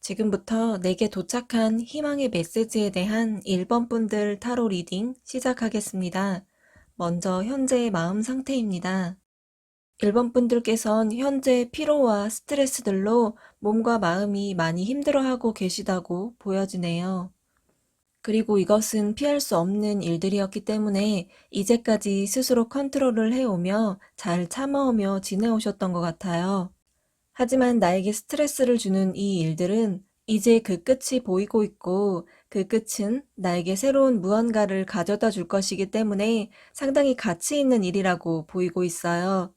지금부터 내게 도착한 희망의 메시지에 대한 1번 분들 타로 리딩 시작하겠습니다. 먼저 현재의 마음 상태입니다. 1번 분들께선 현재 피로와 스트레스들로 몸과 마음이 많이 힘들어하고 계시다고 보여지네요. 그리고 이것은 피할 수 없는 일들이었기 때문에 이제까지 스스로 컨트롤을 해오며 잘 참아오며 지내오셨던 것 같아요. 하지만 나에게 스트레스를 주는 이 일들은 이제 그 끝이 보이고 있고 그 끝은 나에게 새로운 무언가를 가져다 줄 것이기 때문에 상당히 가치 있는 일이라고 보이고 있어요.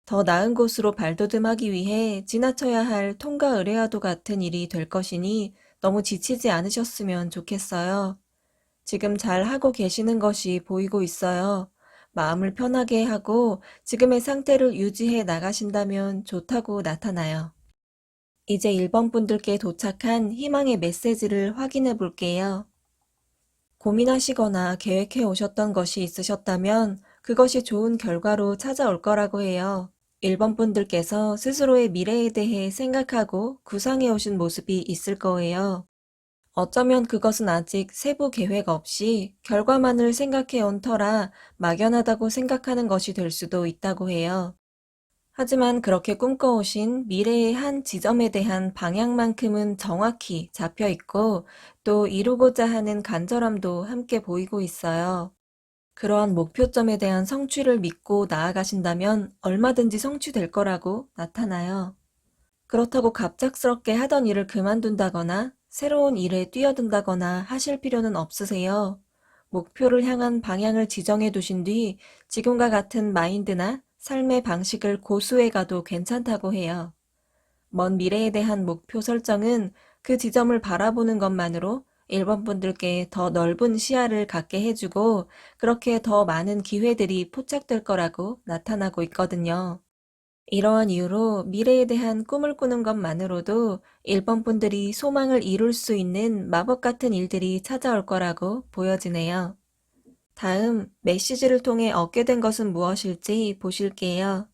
더 나은 곳으로 발돋움하기 위해 지나쳐야 할 통과 의례와도 같은 일이 될 것이니 너무 지치지 않으셨으면 좋겠어요. 지금 잘 하고 계시는 것이 보이고 있어요. 마음을 편하게 하고 지금의 상태를 유지해 나가신다면 좋다고 나타나요. 이제 1번 분들께 도착한 희망의 메시지를 확인해 볼게요. 고민하시거나 계획해 오셨던 것이 있으셨다면 그것이 좋은 결과로 찾아올 거라고 해요. 1번 분들께서 스스로의 미래에 대해 생각하고 구상해 오신 모습이 있을 거예요. 어쩌면 그것은 아직 세부 계획 없이 결과만을 생각해 온 터라 막연하다고 생각하는 것이 될 수도 있다고 해요. 하지만 그렇게 꿈꿔오신 미래의 한 지점에 대한 방향만큼은 정확히 잡혀 있고 또 이루고자 하는 간절함도 함께 보이고 있어요. 그러한 목표점에 대한 성취를 믿고 나아가신다면 얼마든지 성취될 거라고 나타나요. 그렇다고 갑작스럽게 하던 일을 그만둔다거나 새로운 일에 뛰어든다거나 하실 필요는 없으세요. 목표를 향한 방향을 지정해 두신 뒤 지금과 같은 마인드나 삶의 방식을 고수해 가도 괜찮다고 해요. 먼 미래에 대한 목표 설정은 그 지점을 바라보는 것만으로 1번 분들께 더 넓은 시야를 갖게 해주고 그렇게 더 많은 기회들이 포착될 거라고 나타나고 있거든요. 이러한 이유로 미래에 대한 꿈을 꾸는 것만으로도 1번 분들이 소망을 이룰 수 있는 마법 같은 일들이 찾아올 거라고 보여지네요. 다음 메시지를 통해 얻게 된 것은 무엇일지 보실게요.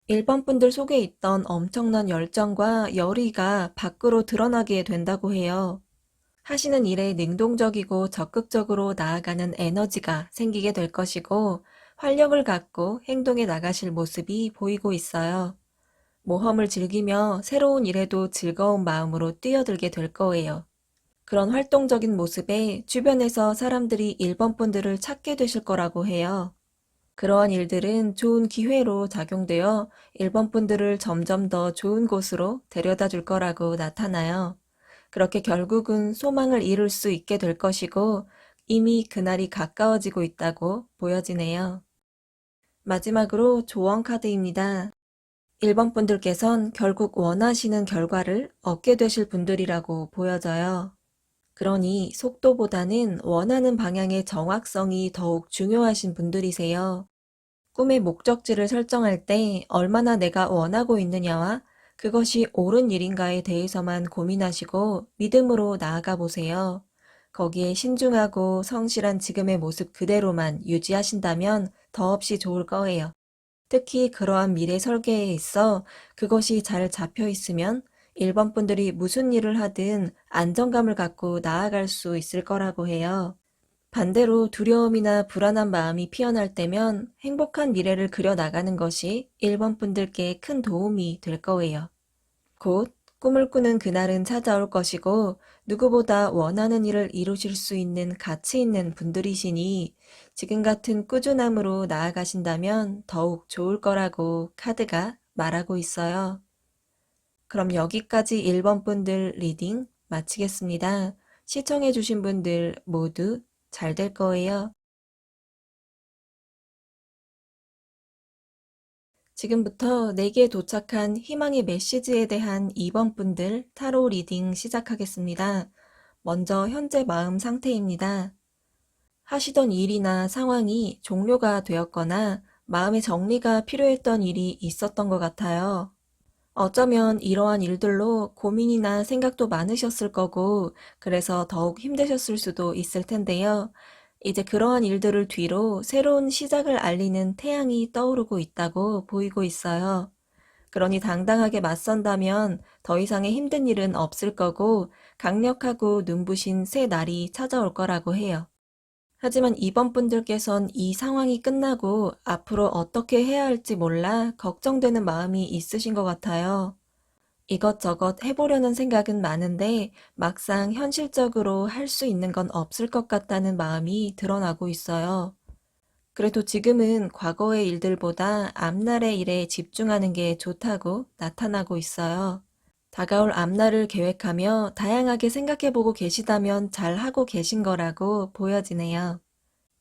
1번 분들 속에 있던 엄청난 열정과 열의가 밖으로 드러나게 된다고 해요. 하시는 일에 능동적이고 적극적으로 나아가는 에너지가 생기게 될 것이고 활력을 갖고 행동에 나가실 모습이 보이고 있어요. 모험을 즐기며 새로운 일에도 즐거운 마음으로 뛰어들게 될 거예요. 그런 활동적인 모습에 주변에서 사람들이 1번 분들을 찾게 되실 거라고 해요. 그러한 일들은 좋은 기회로 작용되어 1번 분들을 점점 더 좋은 곳으로 데려다 줄 거라고 나타나요. 그렇게 결국은 소망을 이룰 수 있게 될 것이고 이미 그날이 가까워지고 있다고 보여지네요. 마지막으로 조언 카드입니다. 1번 분들께선 결국 원하시는 결과를 얻게 되실 분들이라고 보여져요. 그러니 속도보다는 원하는 방향의 정확성이 더욱 중요하신 분들이세요. 꿈의 목적지를 설정할 때 얼마나 내가 원하고 있느냐와 그것이 옳은 일인가에 대해서만 고민하시고 믿음으로 나아가 보세요. 거기에 신중하고 성실한 지금의 모습 그대로만 유지하신다면 더없이 좋을 거예요. 특히 그러한 미래 설계에 있어 그것이 잘 잡혀 있으면 1번 분들이 무슨 일을 하든 안정감을 갖고 나아갈 수 있을 거라고 해요. 반대로 두려움이나 불안한 마음이 피어날 때면 행복한 미래를 그려 나가는 것이 1번 분들께 큰 도움이 될 거예요. 곧 꿈을 꾸는 그날은 찾아올 것이고 누구보다 원하는 일을 이루실 수 있는 가치 있는 분들이시니 지금 같은 꾸준함으로 나아가신다면 더욱 좋을 거라고 카드가 말하고 있어요. 그럼 여기까지 1번 분들 리딩 마치겠습니다. 시청해주신 분들 모두 잘 될 거예요. 지금부터 내게 도착한 희망의 메시지에 대한 2번 분들 타로 리딩 시작하겠습니다. 먼저 현재 마음 상태입니다. 하시던 일이나 상황이 종료가 되었거나 마음의 정리가 필요했던 일이 있었던 것 같아요. 어쩌면 이러한 일들로 고민이나 생각도 많으셨을 거고 그래서 더욱 힘드셨을 수도 있을 텐데요. 이제 그러한 일들을 뒤로 새로운 시작을 알리는 태양이 떠오르고 있다고 보이고 있어요. 그러니 당당하게 맞선다면 더 이상의 힘든 일은 없을 거고 강력하고 눈부신 새 날이 찾아올 거라고 해요. 하지만 이번 분들께선 이 상황이 끝나고 앞으로 어떻게 해야 할지 몰라 걱정되는 마음이 있으신 것 같아요. 이것저것 해보려는 생각은 많은데 막상 현실적으로 할 수 있는 건 없을 것 같다는 마음이 드러나고 있어요. 그래도 지금은 과거의 일들보다 앞날의 일에 집중하는 게 좋다고 나타나고 있어요. 다가올 앞날을 계획하며 다양하게 생각해보고 계시다면 잘하고 계신 거라고 보여지네요.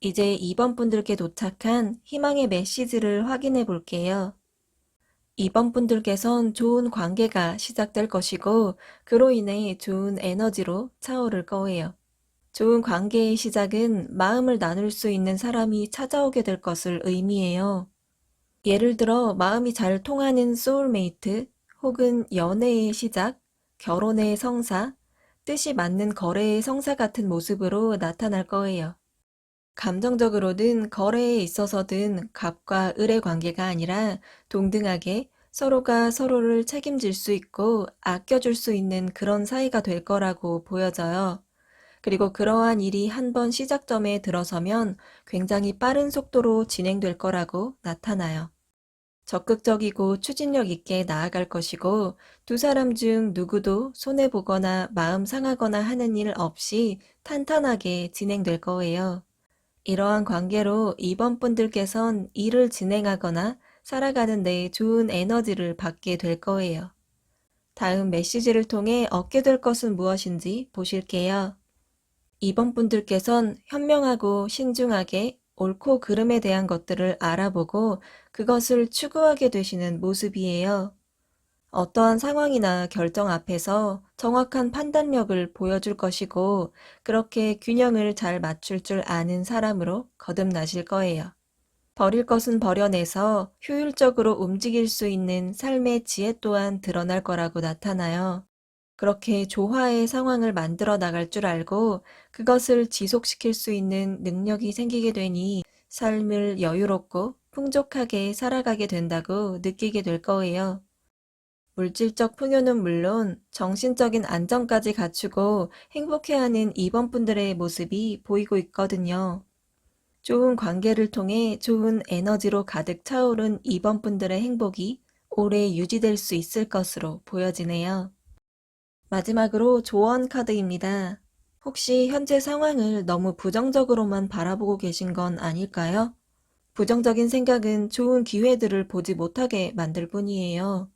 이제 이번 분들께 도착한 희망의 메시지를 확인해 볼게요. 이번 분들께선 좋은 관계가 시작될 것이고 그로 인해 좋은 에너지로 차오를 거예요. 좋은 관계의 시작은 마음을 나눌 수 있는 사람이 찾아오게 될 것을 의미해요. 예를 들어 마음이 잘 통하는 소울메이트 혹은 연애의 시작, 결혼의 성사, 뜻이 맞는 거래의 성사 같은 모습으로 나타날 거예요. 감정적으로든 거래에 있어서든 갑과 을의 관계가 아니라 동등하게 서로가 서로를 책임질 수 있고 아껴줄 수 있는 그런 사이가 될 거라고 보여져요. 그리고 그러한 일이 한번 시작점에 들어서면 굉장히 빠른 속도로 진행될 거라고 나타나요. 적극적이고 추진력 있게 나아갈 것이고 두 사람 중 누구도 손해보거나 마음 상하거나 하는 일 없이 탄탄하게 진행될 거예요. 이러한 관계로 이번 분들께선 일을 진행하거나 살아가는 데 좋은 에너지를 받게 될 거예요. 다음 메시지를 통해 얻게 될 것은 무엇인지 보실게요. 이번 분들께선 현명하고 신중하게 옳고 그름에 대한 것들을 알아보고 그것을 추구하게 되시는 모습이에요. 어떠한 상황이나 결정 앞에서 정확한 판단력을 보여줄 것이고 그렇게 균형을 잘 맞출 줄 아는 사람으로 거듭나실 거예요. 버릴 것은 버려내서 효율적으로 움직일 수 있는 삶의 지혜 또한 드러날 거라고 나타나요. 그렇게 조화의 상황을 만들어 나갈 줄 알고 그것을 지속시킬 수 있는 능력이 생기게 되니 삶을 여유롭고 풍족하게 살아가게 된다고 느끼게 될 거예요. 물질적 풍요는 물론 정신적인 안정까지 갖추고 행복해하는 이번 분들의 모습이 보이고 있거든요. 좋은 관계를 통해 좋은 에너지로 가득 차오른 이번 분들의 행복이 오래 유지될 수 있을 것으로 보여지네요. 마지막으로 조언 카드입니다. 혹시 현재 상황을 너무 부정적으로만 바라보고 계신 건 아닐까요? 부정적인 생각은 좋은 기회들을 보지 못하게 만들 뿐이에요.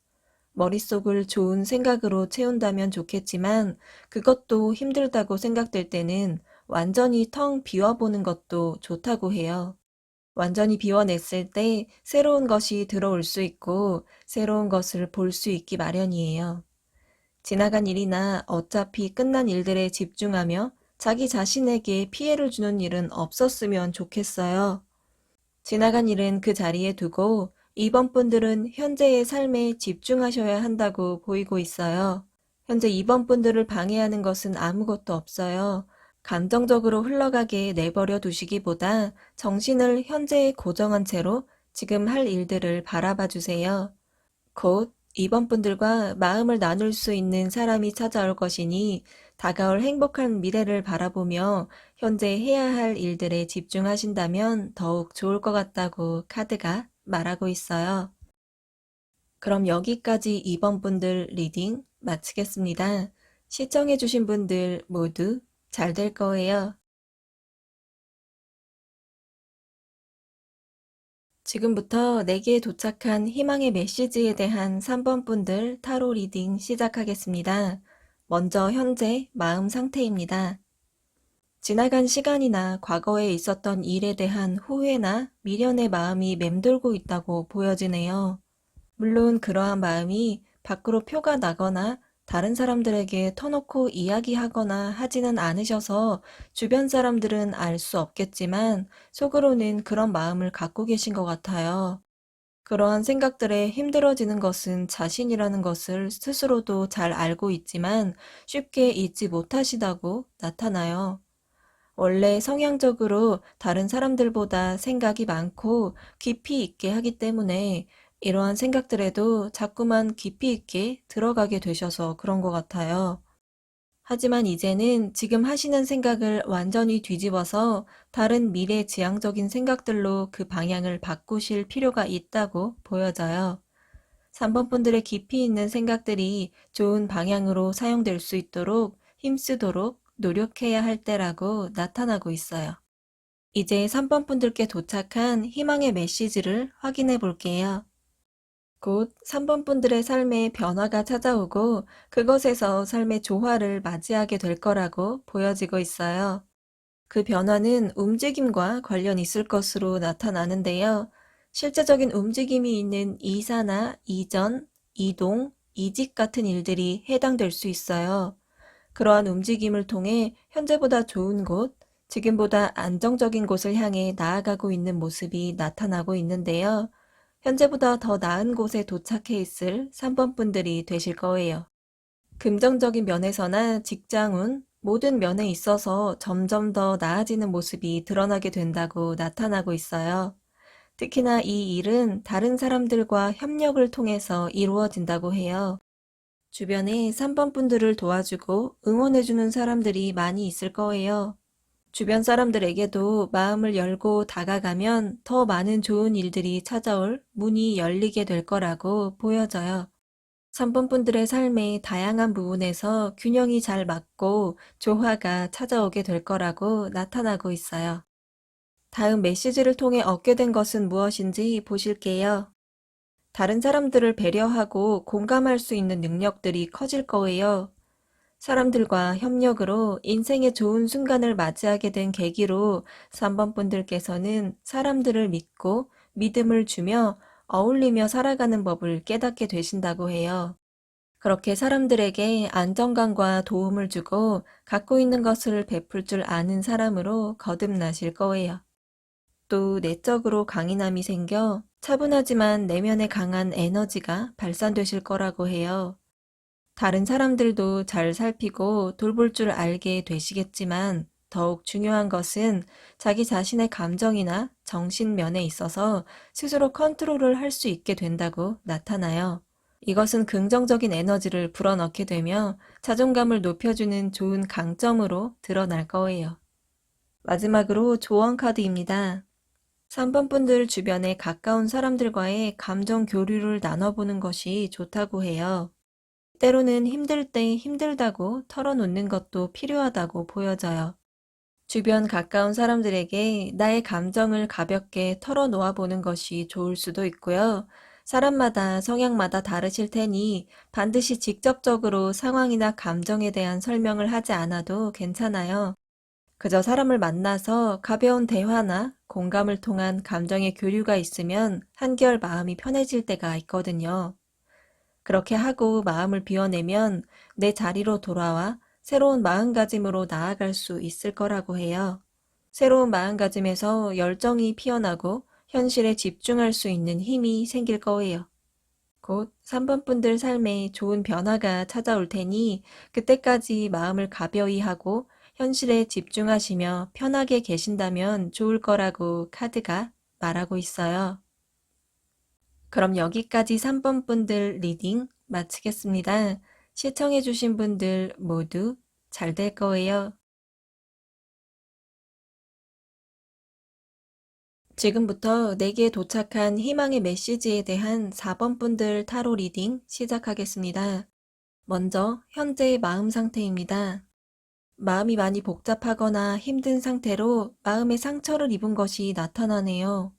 머릿속을 좋은 생각으로 채운다면 좋겠지만 그것도 힘들다고 생각될 때는 완전히 텅 비워보는 것도 좋다고 해요. 완전히 비워냈을 때 새로운 것이 들어올 수 있고 새로운 것을 볼 수 있기 마련이에요. 지나간 일이나 어차피 끝난 일들에 집중하며 자기 자신에게 피해를 주는 일은 없었으면 좋겠어요. 지나간 일은 그 자리에 두고 이번 분들은 현재의 삶에 집중하셔야 한다고 보이고 있어요. 현재 이번 분들을 방해하는 것은 아무것도 없어요. 감정적으로 흘러가게 내버려 두시기보다 정신을 현재에 고정한 채로 지금 할 일들을 바라봐 주세요. 곧 이번 분들과 마음을 나눌 수 있는 사람이 찾아올 것이니 다가올 행복한 미래를 바라보며 현재 해야 할 일들에 집중하신다면 더욱 좋을 것 같다고 카드가 말하고 있어요. 그럼 여기까지 이번 분들 리딩 마치겠습니다. 시청해주신 분들 모두 잘 될 거예요. 지금부터 내게 도착한 희망의 메시지에 대한 3번 분들 타로 리딩 시작하겠습니다. 먼저 현재 마음 상태입니다. 지나간 시간이나 과거에 있었던 일에 대한 후회나 미련의 마음이 맴돌고 있다고 보여지네요. 물론 그러한 마음이 밖으로 표가 나거나 다른 사람들에게 터놓고 이야기하거나 하지는 않으셔서 주변 사람들은 알 수 없겠지만 속으로는 그런 마음을 갖고 계신 것 같아요. 그러한 생각들에 힘들어지는 것은 자신이라는 것을 스스로도 잘 알고 있지만 쉽게 잊지 못하시다고 나타나요. 원래 성향적으로 다른 사람들보다 생각이 많고 깊이 있게 하기 때문에 이러한 생각들에도 자꾸만 깊이 있게 들어가게 되셔서 그런 것 같아요. 하지만 이제는 지금 하시는 생각을 완전히 뒤집어서 다른 미래지향적인 생각들로 그 방향을 바꾸실 필요가 있다고 보여져요. 3번 분들의 깊이 있는 생각들이 좋은 방향으로 사용될 수 있도록 힘쓰도록 노력해야 할 때라고 나타나고 있어요. 이제 3번 분들께 도착한 희망의 메시지를 확인해 볼게요. 곧 3번 분들의 삶에 변화가 찾아오고 그것에서 삶의 조화를 맞이하게 될 거라고 보여지고 있어요. 그 변화는 움직임과 관련 있을 것으로 나타나는데요. 실제적인 움직임이 있는 이사나 이전, 이동, 이직 같은 일들이 해당될 수 있어요. 그러한 움직임을 통해 현재보다 좋은 곳, 지금보다 안정적인 곳을 향해 나아가고 있는 모습이 나타나고 있는데요. 현재보다 더 나은 곳에 도착해 있을 3번 분들이 되실 거예요. 금전적인 면에서나 직장운, 모든 면에 있어서 점점 더 나아지는 모습이 드러나게 된다고 나타나고 있어요. 특히나 이 일은 다른 사람들과 협력을 통해서 이루어진다고 해요. 주변에 3번 분들을 도와주고 응원해주는 사람들이 많이 있을 거예요. 주변 사람들에게도 마음을 열고 다가가면 더 많은 좋은 일들이 찾아올 문이 열리게 될 거라고 보여져요. 3번 분들의 삶의 다양한 부분에서 균형이 잘 맞고 조화가 찾아오게 될 거라고 나타나고 있어요. 다음 메시지를 통해 얻게 된 것은 무엇인지 보실게요. 다른 사람들을 배려하고 공감할 수 있는 능력들이 커질 거예요. 사람들과 협력으로 인생의 좋은 순간을 맞이하게 된 계기로 3번 분들께서는 사람들을 믿고 믿음을 주며 어울리며 살아가는 법을 깨닫게 되신다고 해요. 그렇게 사람들에게 안정감과 도움을 주고 갖고 있는 것을 베풀 줄 아는 사람으로 거듭나실 거예요. 또 내적으로 강인함이 생겨 차분하지만 내면에 강한 에너지가 발산되실 거라고 해요. 다른 사람들도 잘 살피고 돌볼 줄 알게 되시겠지만 더욱 중요한 것은 자기 자신의 감정이나 정신면에 있어서 스스로 컨트롤을 할 수 있게 된다고 나타나요. 이것은 긍정적인 에너지를 불어넣게 되며 자존감을 높여주는 좋은 강점으로 드러날 거예요. 마지막으로 조언 카드입니다. 3번 분들 주변에 가까운 사람들과의 감정 교류를 나눠보는 것이 좋다고 해요. 때로는 힘들 때 힘들다고 털어놓는 것도 필요하다고 보여져요. 주변 가까운 사람들에게 나의 감정을 가볍게 털어놓아 보는 것이 좋을 수도 있고요. 사람마다 성향마다 다르실 테니 반드시 직접적으로 상황이나 감정에 대한 설명을 하지 않아도 괜찮아요. 그저 사람을 만나서 가벼운 대화나 공감을 통한 감정의 교류가 있으면 한결 마음이 편해질 때가 있거든요. 그렇게 하고 마음을 비워내면 내 자리로 돌아와 새로운 마음가짐으로 나아갈 수 있을 거라고 해요. 새로운 마음가짐에서 열정이 피어나고 현실에 집중할 수 있는 힘이 생길 거예요. 곧 3번 분들 삶에 좋은 변화가 찾아올 테니 그때까지 마음을 가벼이 하고 현실에 집중하시며 편하게 계신다면 좋을 거라고 카드가 말하고 있어요. 그럼 여기까지 3번 분들 리딩 마치겠습니다. 시청해주신 분들 모두 잘 될 거예요. 지금부터 내게 도착한 희망의 메시지에 대한 4번 분들 타로 리딩 시작하겠습니다. 먼저 현재의 마음 상태입니다. 마음이 많이 복잡하거나 힘든 상태로 마음의 상처를 입은 것이 나타나네요.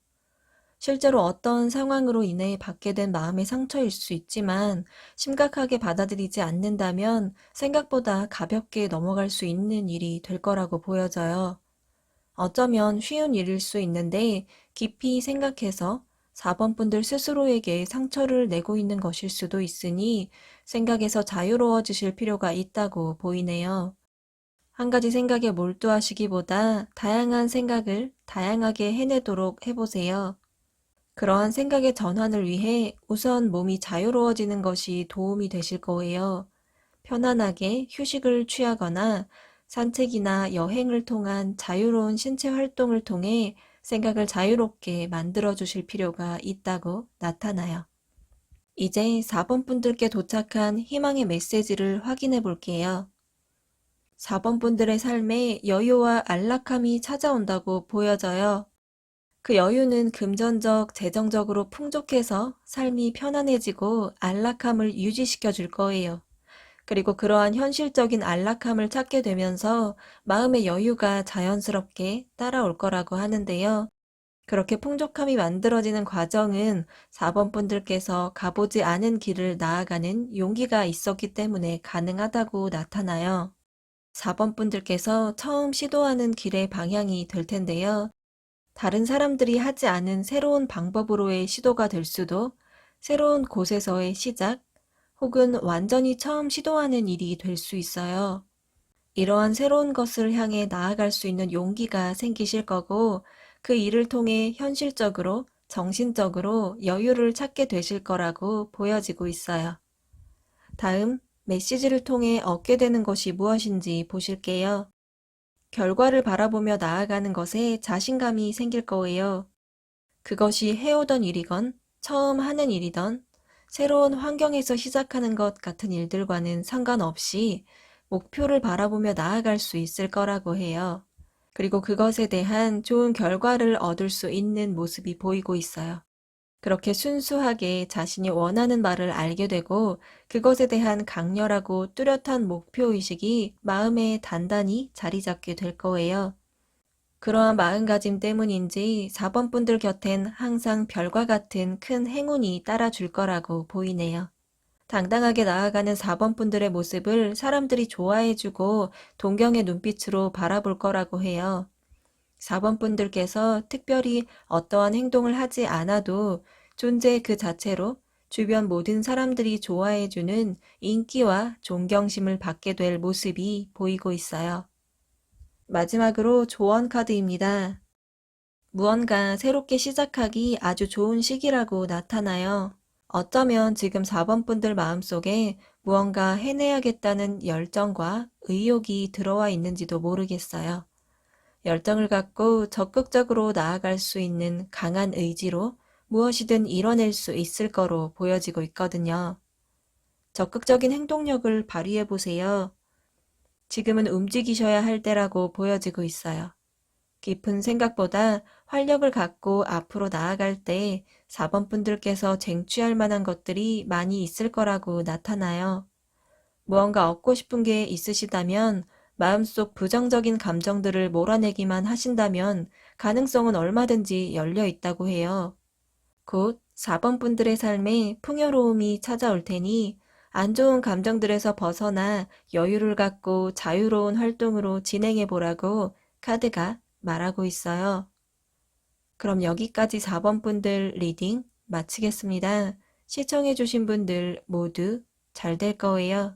실제로 어떤 상황으로 인해 받게 된 마음의 상처일 수 있지만 심각하게 받아들이지 않는다면 생각보다 가볍게 넘어갈 수 있는 일이 될 거라고 보여져요. 어쩌면 쉬운 일일 수 있는데 깊이 생각해서 4번 분들 스스로에게 상처를 내고 있는 것일 수도 있으니 생각에서 자유로워지실 필요가 있다고 보이네요. 한 가지 생각에 몰두하시기보다 다양한 생각을 다양하게 해내도록 해보세요. 그러한 생각의 전환을 위해 우선 몸이 자유로워지는 것이 도움이 되실 거예요. 편안하게 휴식을 취하거나 산책이나 여행을 통한 자유로운 신체 활동을 통해 생각을 자유롭게 만들어 주실 필요가 있다고 나타나요. 이제 4번 분들께 도착한 희망의 메시지를 확인해 볼게요. 4번 분들의 삶에 여유와 안락함이 찾아온다고 보여져요. 그 여유는 금전적, 재정적으로 풍족해서 삶이 편안해지고 안락함을 유지시켜 줄 거예요. 그리고 그러한 현실적인 안락함을 찾게 되면서 마음의 여유가 자연스럽게 따라올 거라고 하는데요. 그렇게 풍족함이 만들어지는 과정은 4번 분들께서 가보지 않은 길을 나아가는 용기가 있었기 때문에 가능하다고 나타나요. 4번 분들께서 처음 시도하는 길의 방향이 될 텐데요. 다른 사람들이 하지 않은 새로운 방법으로의 시도가 될 수도, 새로운 곳에서의 시작, 혹은 완전히 처음 시도하는 일이 될 수 있어요. 이러한 새로운 것을 향해 나아갈 수 있는 용기가 생기실 거고, 그 일을 통해 현실적으로, 정신적으로 여유를 찾게 되실 거라고 보여지고 있어요. 다음, 메시지를 통해 얻게 되는 것이 무엇인지 보실게요. 결과를 바라보며 나아가는 것에 자신감이 생길 거예요. 그것이 해오던 일이건, 처음 하는 일이던, 새로운 환경에서 시작하는 것 같은 일들과는 상관없이 목표를 바라보며 나아갈 수 있을 거라고 해요. 그리고 그것에 대한 좋은 결과를 얻을 수 있는 모습이 보이고 있어요. 그렇게 순수하게 자신이 원하는 바를 알게 되고 그것에 대한 강렬하고 뚜렷한 목표의식이 마음에 단단히 자리 잡게 될 거예요. 그러한 마음가짐 때문인지 4번 분들 곁엔 항상 별과 같은 큰 행운이 따라줄 거라고 보이네요. 당당하게 나아가는 4번 분들의 모습을 사람들이 좋아해주고 동경의 눈빛으로 바라볼 거라고 해요. 4번 분들께서 특별히 어떠한 행동을 하지 않아도 존재 그 자체로 주변 모든 사람들이 좋아해주는 인기와 존경심을 받게 될 모습이 보이고 있어요. 마지막으로 조언 카드입니다. 무언가 새롭게 시작하기 아주 좋은 시기라고 나타나요. 어쩌면 지금 4번 분들 마음속에 무언가 해내야겠다는 열정과 의욕이 들어와 있는지도 모르겠어요. 열정을 갖고 적극적으로 나아갈 수 있는 강한 의지로 무엇이든 이뤄낼 수 있을 거로 보여지고 있거든요. 적극적인 행동력을 발휘해 보세요. 지금은 움직이셔야 할 때라고 보여지고 있어요. 깊은 생각보다 활력을 갖고 앞으로 나아갈 때 4번 분들께서 쟁취할 만한 것들이 많이 있을 거라고 나타나요. 무언가 얻고 싶은 게 있으시다면 마음속 부정적인 감정들을 몰아내기만 하신다면 가능성은 얼마든지 열려 있다고 해요. 곧 4번 분들의 삶에 풍요로움이 찾아올 테니 안 좋은 감정들에서 벗어나 여유를 갖고 자유로운 활동으로 진행해 보라고 카드가 말하고 있어요. 그럼 여기까지 4번 분들 리딩 마치겠습니다. 시청해 주신 분들 모두 잘 될 거예요.